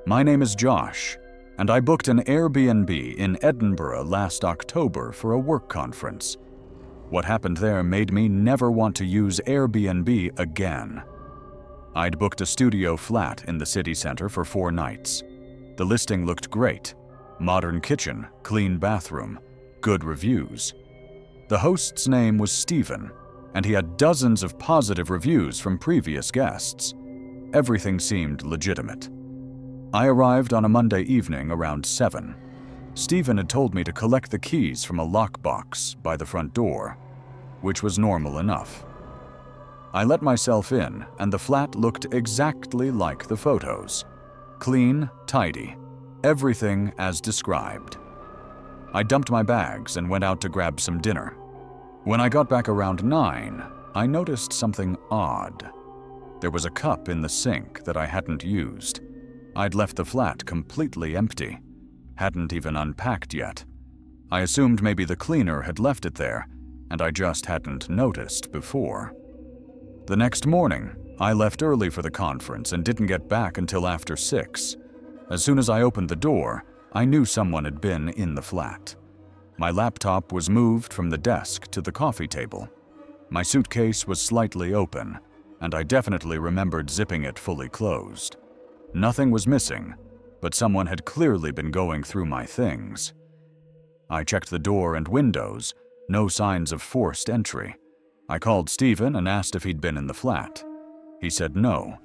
My name is Josh, and I booked an Airbnb in Edinburgh last October for a work conference. What happened there made me never want to use Airbnb again. I'd booked a studio flat in the city center for 4 nights. The listing looked great. Modern kitchen, clean bathroom, good reviews. The host's name was Stephen, and he had dozens of positive reviews from previous guests. Everything seemed legitimate. I arrived on a Monday evening around 7. Stephen had told me to collect the keys from a lockbox by the front door, which was normal enough. I let myself in, and the flat looked exactly like the photos. Clean, tidy, everything as described. I dumped my bags and went out to grab some dinner. When I got back around 9, I noticed something odd. There was a cup in the sink that I hadn't used. I'd left the flat completely empty, hadn't even unpacked yet. I assumed maybe the cleaner had left it there, and I just hadn't noticed before. The next morning, I left early for the conference and didn't get back until after 6. As soon as I opened the door, I knew someone had been in the flat. My laptop was moved from the desk to the coffee table. My suitcase was slightly open, and I definitely remembered zipping it fully closed. Nothing was missing, but someone had clearly been going through my things. I checked the door and windows, no signs of forced entry. I called Stephen and asked if he'd been in the flat. He said no,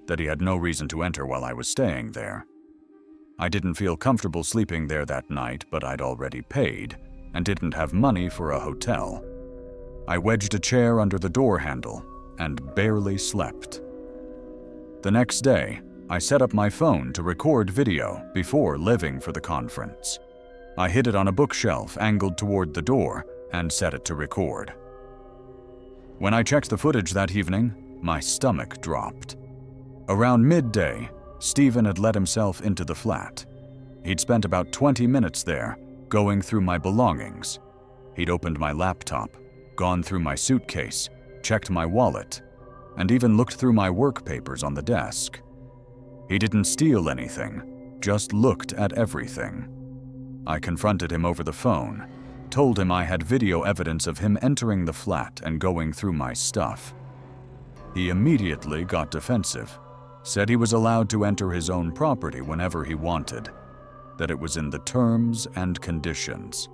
that he had no reason to enter while I was staying there. I didn't feel comfortable sleeping there that night, but I'd already paid and didn't have money for a hotel. I wedged a chair under the door handle and barely slept. The next day, I set up my phone to record video before leaving for the conference. I hid it on a bookshelf angled toward the door and set it to record. When I checked the footage that evening, my stomach dropped. Around midday, Stephen had let himself into the flat. He'd spent about 20 minutes there, going through my belongings. He'd opened my laptop, gone through my suitcase, checked my wallet, and even looked through my work papers on the desk. He didn't steal anything, just looked at everything. I confronted him over the phone, told him I had video evidence of him entering the flat and going through my stuff. He immediately got defensive, said he was allowed to enter his own property whenever he wanted, that it was in the terms and conditions.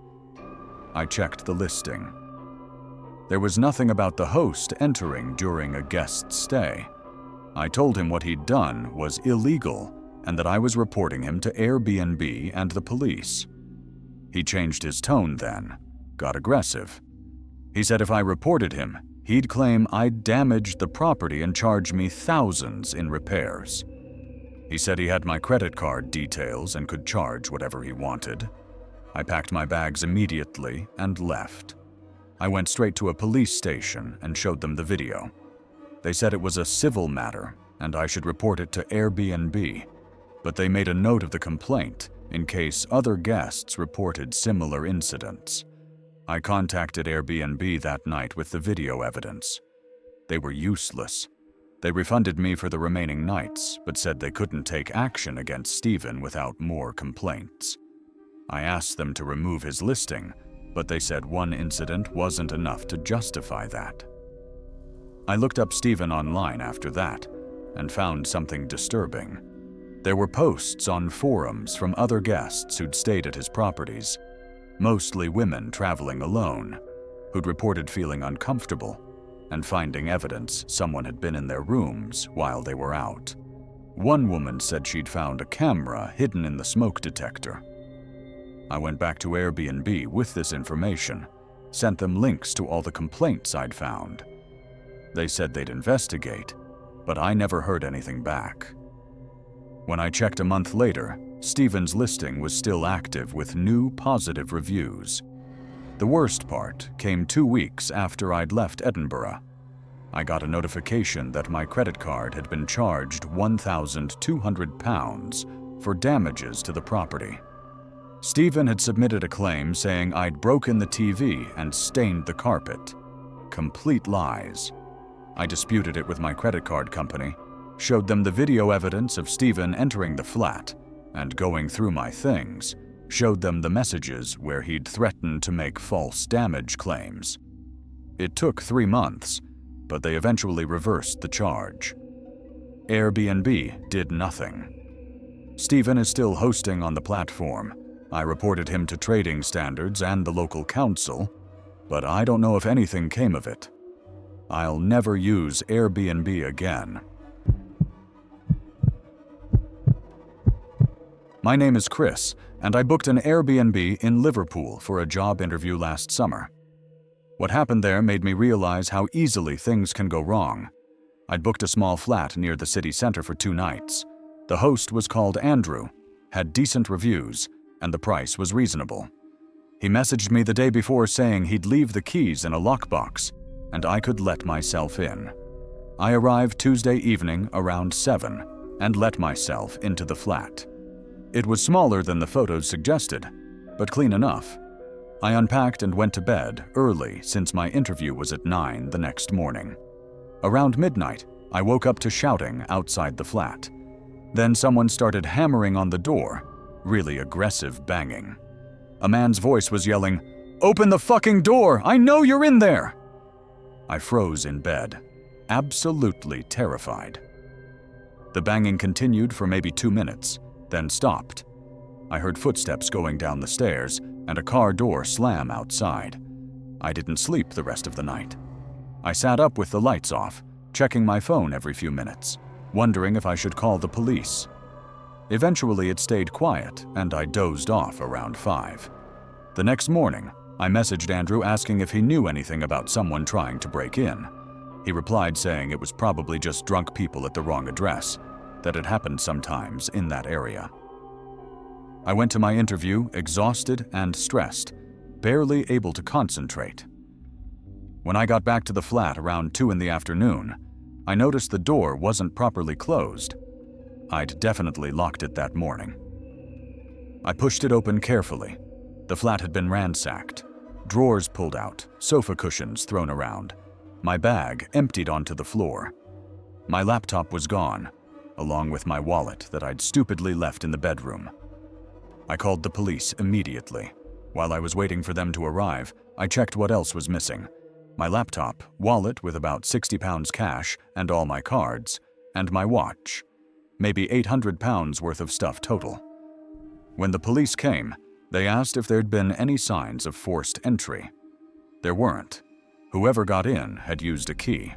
I checked the listing. There was nothing about the host entering during a guest's stay. I told him what he'd done was illegal and that I was reporting him to Airbnb and the police. He changed his tone then, got aggressive. He said if I reported him, he'd claim I'd damaged the property and charge me thousands in repairs. He said he had my credit card details and could charge whatever he wanted. I packed my bags immediately and left. I went straight to a police station and showed them the video. They said it was a civil matter and I should report it to Airbnb, but they made a note of the complaint in case other guests reported similar incidents. I contacted Airbnb that night with the video evidence. They were useless. They refunded me for the remaining nights, but said they couldn't take action against Stephen without more complaints. I asked them to remove his listing, but they said one incident wasn't enough to justify that. I looked up Stephen online after that and found something disturbing. There were posts on forums from other guests who'd stayed at his properties, mostly women traveling alone, who'd reported feeling uncomfortable and finding evidence someone had been in their rooms while they were out. One woman said she'd found a camera hidden in the smoke detector. I went back to Airbnb with this information, sent them links to all the complaints I'd found. They said they'd investigate, but I never heard anything back. When I checked a month later, Stephen's listing was still active with new positive reviews. The worst part came 2 weeks after I'd left Edinburgh. I got a notification that my credit card had been charged £1,200 for damages to the property. Stephen had submitted a claim saying I'd broken the TV and stained the carpet. Complete lies. I disputed it with my credit card company, showed them the video evidence of Stephen entering the flat, and going through my things, showed them the messages where he'd threatened to make false damage claims. It took 3 months, but they eventually reversed the charge. Airbnb did nothing. Stephen is still hosting on the platform. I reported him to trading standards and the local council, but I don't know if anything came of it. I'll never use Airbnb again. My name is Chris, and I booked an Airbnb in Liverpool for a job interview last summer. What happened there made me realize how easily things can go wrong. I'd booked a small flat near the city center for 2 nights. The host was called Andrew, had decent reviews, and the price was reasonable. He messaged me the day before saying he'd leave the keys in a lockbox, and I could let myself in. I arrived Tuesday evening around 7 and let myself into the flat. It was smaller than the photos suggested, but clean enough. I unpacked and went to bed early since my interview was at 9 the next morning. Around midnight, I woke up to shouting outside the flat. Then someone started hammering on the door, really aggressive banging. A man's voice was yelling, "Open the fucking door! I know you're in there!" I froze in bed, absolutely terrified. The banging continued for maybe 2 minutes, then stopped. I heard footsteps going down the stairs and a car door slam outside. I didn't sleep the rest of the night. I sat up with the lights off, checking my phone every few minutes, wondering if I should call the police. Eventually it stayed quiet and I dozed off around 5. The next morning, I messaged Andrew asking if he knew anything about someone trying to break in. He replied saying it was probably just drunk people at the wrong address, that it happened sometimes in that area. I went to my interview exhausted and stressed, barely able to concentrate. When I got back to the flat around 2 in the afternoon, I noticed the door wasn't properly closed. I'd definitely locked it that morning. I pushed it open carefully. The flat had been ransacked. Drawers pulled out, sofa cushions thrown around. My bag emptied onto the floor. My laptop was gone, along with my wallet that I'd stupidly left in the bedroom. I called the police immediately. While I was waiting for them to arrive, I checked what else was missing. My laptop, wallet with about £60 cash and all my cards, and my watch. Maybe £800 worth of stuff total. When the police came, they asked if there'd been any signs of forced entry. There weren't. Whoever got in had used a key.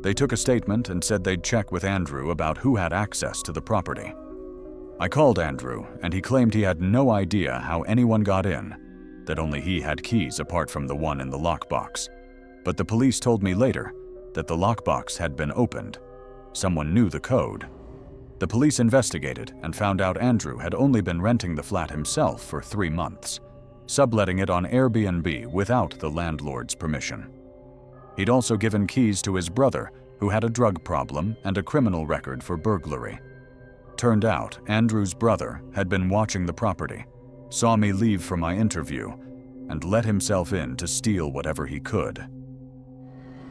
They took a statement and said they'd check with Andrew about who had access to the property. I called Andrew, and he claimed he had no idea how anyone got in, that only he had keys apart from the one in the lockbox. But the police told me later that the lockbox had been opened. Someone knew the code. The police investigated and found out Andrew had only been renting the flat himself for 3 months, subletting it on Airbnb without the landlord's permission. He'd also given keys to his brother, who had a drug problem and a criminal record for burglary. Turned out, Andrew's brother had been watching the property, saw me leave for my interview, and let himself in to steal whatever he could.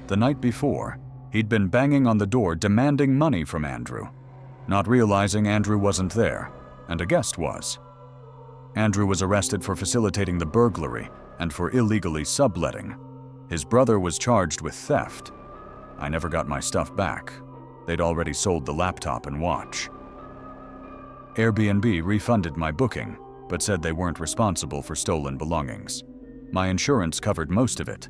The night before, he'd been banging on the door demanding money from Andrew, not realizing Andrew wasn't there, and a guest was. Andrew was arrested for facilitating the burglary and for illegally subletting. His brother was charged with theft. I never got my stuff back. They'd already sold the laptop and watch. Airbnb refunded my booking, but said they weren't responsible for stolen belongings. My insurance covered most of it,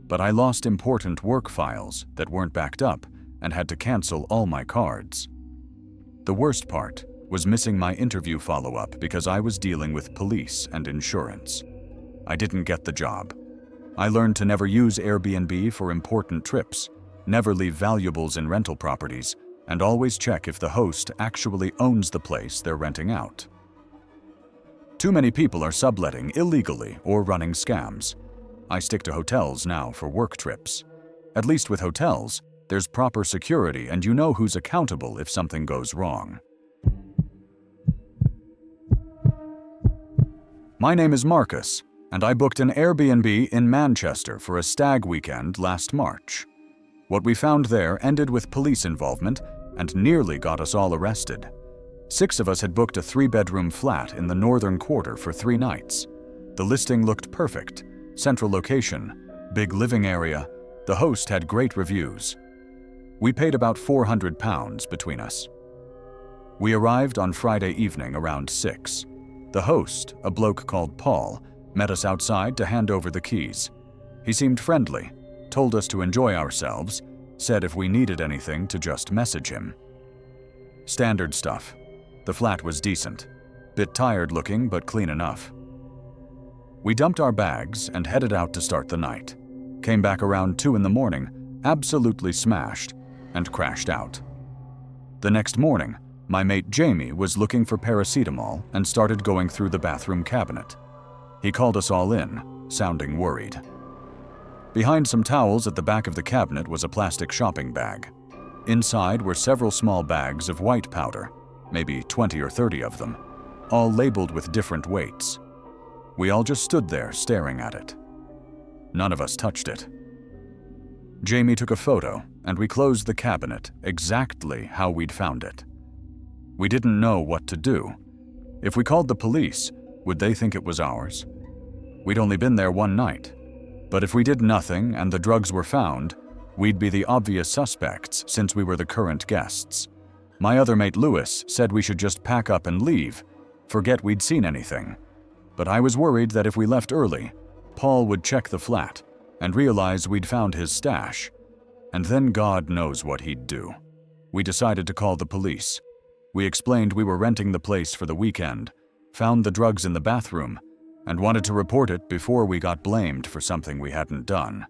but I lost important work files that weren't backed up and had to cancel all my cards. The worst part was missing my interview follow-up because I was dealing with police and insurance. I didn't get the job. I learned to never use Airbnb for important trips, never leave valuables in rental properties, and always check if the host actually owns the place they're renting out. Too many people are subletting illegally or running scams. I stick to hotels now for work trips. At least with hotels, there's proper security and you know who's accountable if something goes wrong. My name is Marcus, and I booked an Airbnb in Manchester for a stag weekend last March. What we found there ended with police involvement and nearly got us all arrested. 6 of us had booked a 3-bedroom flat in the northern quarter for 3 nights. The listing looked perfect. Central location, big living area. The host had great reviews. We paid about £400 between us. We arrived on Friday evening around 6. The host, a bloke called Paul, met us outside to hand over the keys. He seemed friendly, told us to enjoy ourselves, said if we needed anything to just message him. Standard stuff. The flat was decent. Bit tired looking, but clean enough. We dumped our bags and headed out to start the night. Came back around 2 in the morning, absolutely smashed, and crashed out. The next morning, my mate Jamie was looking for paracetamol and started going through the bathroom cabinet. He called us all in, sounding worried. Behind some towels at the back of the cabinet was a plastic shopping bag. Inside were several small bags of white powder, maybe 20 or 30 of them, all labeled with different weights. We all just stood there staring at it. None of us touched it. Jamie took a photo, and we closed the cabinet exactly how we'd found it. We didn't know what to do. If we called the police, would they think it was ours? We'd only been there 1 night. But if we did nothing and the drugs were found, we'd be the obvious suspects since we were the current guests. My other mate Lewis said we should just pack up and leave, forget we'd seen anything. But I was worried that if we left early, Paul would check the flat and realize we'd found his stash. And then God knows what he'd do. We decided to call the police. We explained we were renting the place for the weekend, found the drugs in the bathroom, and wanted to report it before we got blamed for something we hadn't done.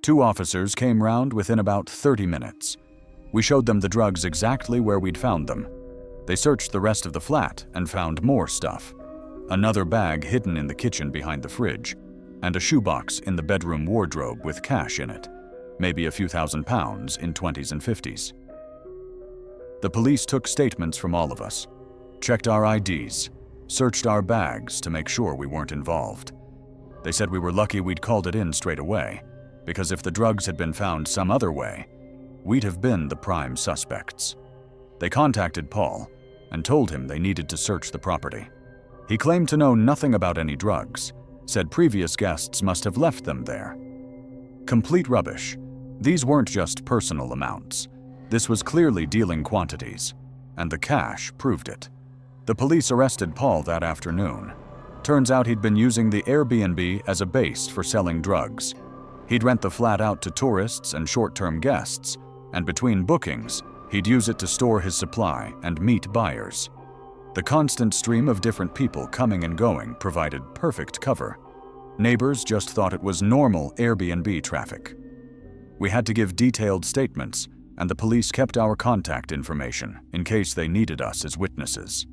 2 officers came round within about 30 minutes. We showed them the drugs exactly where we'd found them. They searched the rest of the flat and found more stuff. Another bag hidden in the kitchen behind the fridge, and a shoebox in the bedroom wardrobe with cash in it, maybe a few £1,000s in 20s and 50s. The police took statements from all of us, checked our IDs, searched our bags to make sure we weren't involved. They said we were lucky we'd called it in straight away, because if the drugs had been found some other way, we'd have been the prime suspects. They contacted Paul and told him they needed to search the property. He claimed to know nothing about any drugs, said previous guests must have left them there. Complete rubbish. These weren't just personal amounts. This was clearly dealing quantities, and the cash proved it. The police arrested Paul that afternoon. Turns out he'd been using the Airbnb as a base for selling drugs. He'd rent the flat out to tourists and short-term guests, and between bookings, he'd use it to store his supply and meet buyers. The constant stream of different people coming and going provided perfect cover. Neighbors just thought it was normal Airbnb traffic. We had to give detailed statements, and the police kept our contact information in case they needed us as witnesses.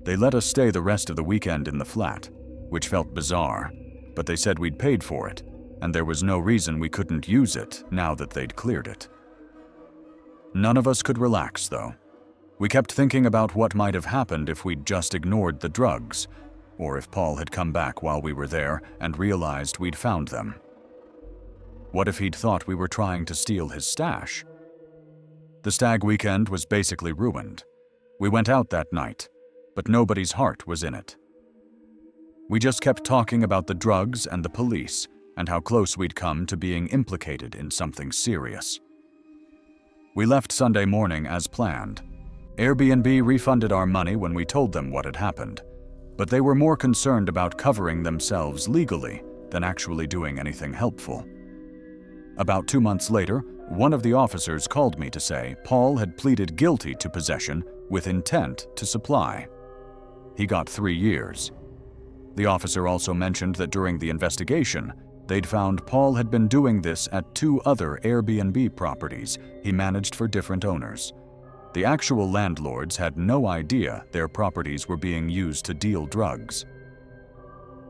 They let us stay the rest of the weekend in the flat, which felt bizarre, but they said we'd paid for it, and there was no reason we couldn't use it now that they'd cleared it. None of us could relax, though. We kept thinking about what might have happened if we'd just ignored the drugs, or if Paul had come back while we were there and realized we'd found them. What if he'd thought we were trying to steal his stash? The stag weekend was basically ruined. We went out that night, but nobody's heart was in it. We just kept talking about the drugs and the police and how close we'd come to being implicated in something serious. We left Sunday morning as planned. Airbnb refunded our money when we told them what had happened, but they were more concerned about covering themselves legally than actually doing anything helpful. About 2 months later, one of the officers called me to say Paul had pleaded guilty to possession with intent to supply. He got 3 years. The officer also mentioned that during the investigation, they'd found Paul had been doing this at 2 other Airbnb properties he managed for different owners. The actual landlords had no idea their properties were being used to deal drugs.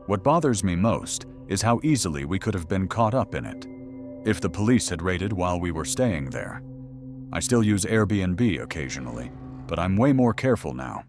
What bothers me most is how easily we could have been caught up in it, if the police had raided while we were staying there. I still use Airbnb occasionally, but I'm way more careful now.